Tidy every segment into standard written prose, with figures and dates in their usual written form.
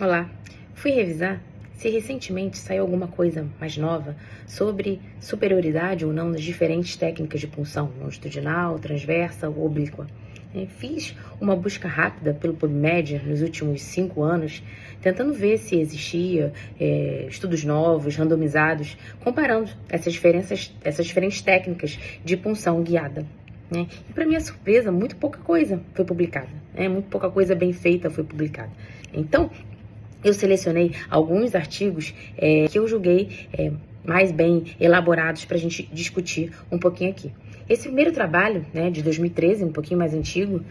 Olá, fui revisar se recentemente saiu alguma coisa mais nova sobre superioridade ou não das diferentes técnicas de punção, longitudinal, transversa ou oblíqua. Fiz uma busca rápida pelo PubMed nos últimos 5 anos, tentando ver se existia estudos novos, randomizados, comparando essas diferentes técnicas de punção guiada. E para minha surpresa, muito pouca coisa foi publicada, muito pouca coisa bem feita foi publicada. Então, eu selecionei alguns artigos que eu julguei mais bem elaborados para a gente discutir um pouquinho aqui. Esse primeiro trabalho, de 2013, um pouquinho mais antigo,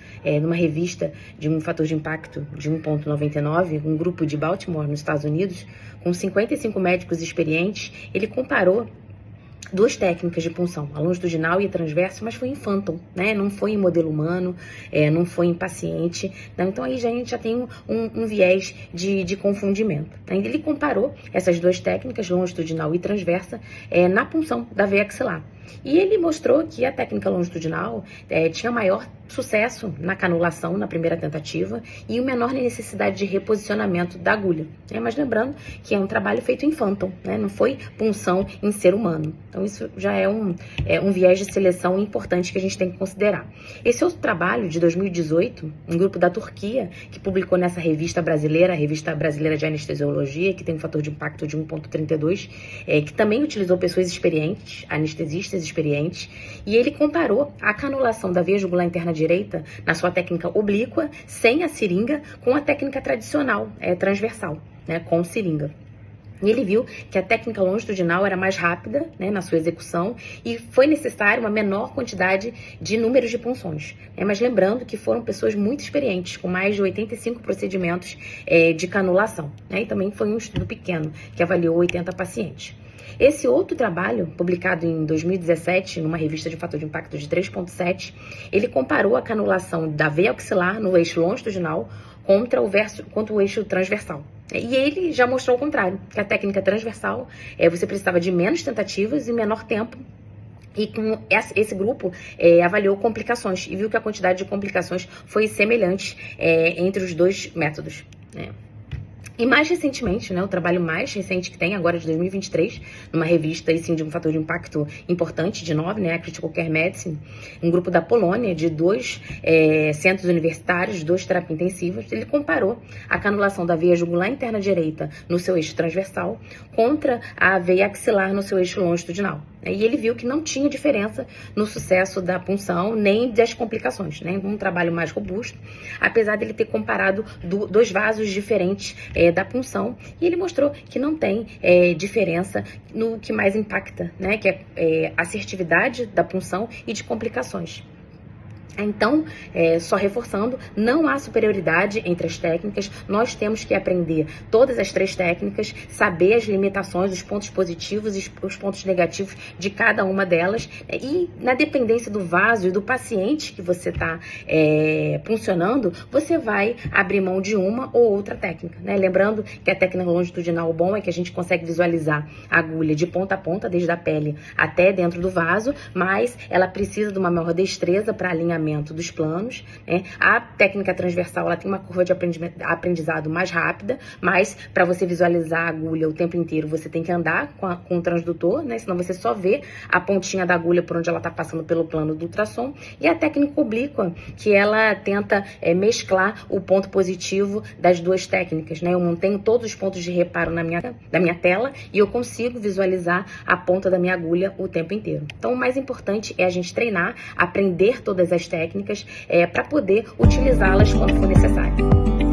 numa revista de um fator de impacto de 1,99, um grupo de Baltimore, nos Estados Unidos, com 55 médicos experientes, ele comparou duas técnicas de punção, a longitudinal e a transversa, mas foi em phantom, não foi em modelo humano, não foi em paciente, então aí a gente já tem um viés de confundimento. Ele comparou essas duas técnicas, longitudinal e transversa, na punção da veia axilar. E ele mostrou que a técnica longitudinal tinha maior sucesso na canulação na primeira tentativa e uma menor necessidade de reposicionamento da agulha. Mas lembrando que é um trabalho feito em phantom, não foi punção em ser humano. Então isso já é um viés de seleção importante que a gente tem que considerar. Esse outro trabalho, de 2018, um grupo da Turquia, que publicou nessa revista brasileira, a Revista Brasileira de Anestesiologia, que tem um fator de impacto de 1,32, que também utilizou pessoas experientes, anestesistas experientes, e ele comparou a canulação da veia jugular interna direita na sua técnica oblíqua, sem a seringa, com a técnica tradicional, transversal, com seringa. E ele viu que a técnica longitudinal era mais rápida, na sua execução, e foi necessária uma menor quantidade de números de punções. Mas lembrando que foram pessoas muito experientes, com mais de 85 procedimentos de canulação. E também foi um estudo pequeno, que avaliou 80 pacientes. Esse outro trabalho, publicado em 2017, numa revista de fator de impacto de 3,7, ele comparou a canulação da veia axilar no eixo longitudinal contra o eixo transversal. E ele já mostrou o contrário, que a técnica transversal, você precisava de menos tentativas e menor tempo. E com esse grupo avaliou complicações e viu que a quantidade de complicações foi semelhante entre os dois métodos. E mais recentemente, o trabalho mais recente que tem, agora de 2023, numa revista e sim, de um fator de impacto importante, de 9, a Critical Care Medicine, um grupo da Polônia, de 2 centros universitários, 2 terapias intensivas, ele comparou a canulação da veia jugular interna direita no seu eixo transversal contra a veia axilar no seu eixo longitudinal. E ele viu que não tinha diferença no sucesso da punção nem das complicações, um trabalho mais robusto, apesar dele ter comparado dois vasos diferentes da punção, e ele mostrou que não tem diferença no que mais impacta, que é a assertividade da punção e de complicações. Então, só reforçando, não há superioridade entre as técnicas, nós temos que aprender todas as 3 técnicas, saber as limitações, os pontos positivos e os pontos negativos de cada uma delas, e na dependência do vaso e do paciente que você está puncionando, você vai abrir mão de uma ou outra técnica, Lembrando que a técnica longitudinal, o bom é que a gente consegue visualizar a agulha de ponta a ponta, desde a pele até dentro do vaso, mas ela precisa de uma maior destreza para alinhamento dos planos. A técnica transversal, ela tem uma curva de aprendizado mais rápida, mas para você visualizar a agulha o tempo inteiro, você tem que andar com o transdutor, senão você só vê a pontinha da agulha por onde ela está passando pelo plano do ultrassom. E a técnica oblíqua, que ela tenta mesclar o ponto positivo das duas técnicas. Eu mantenho todos os pontos de reparo na minha tela e eu consigo visualizar a ponta da minha agulha o tempo inteiro. Então, o mais importante é a gente treinar, aprender todas as técnicas para poder utilizá-las quando for necessário.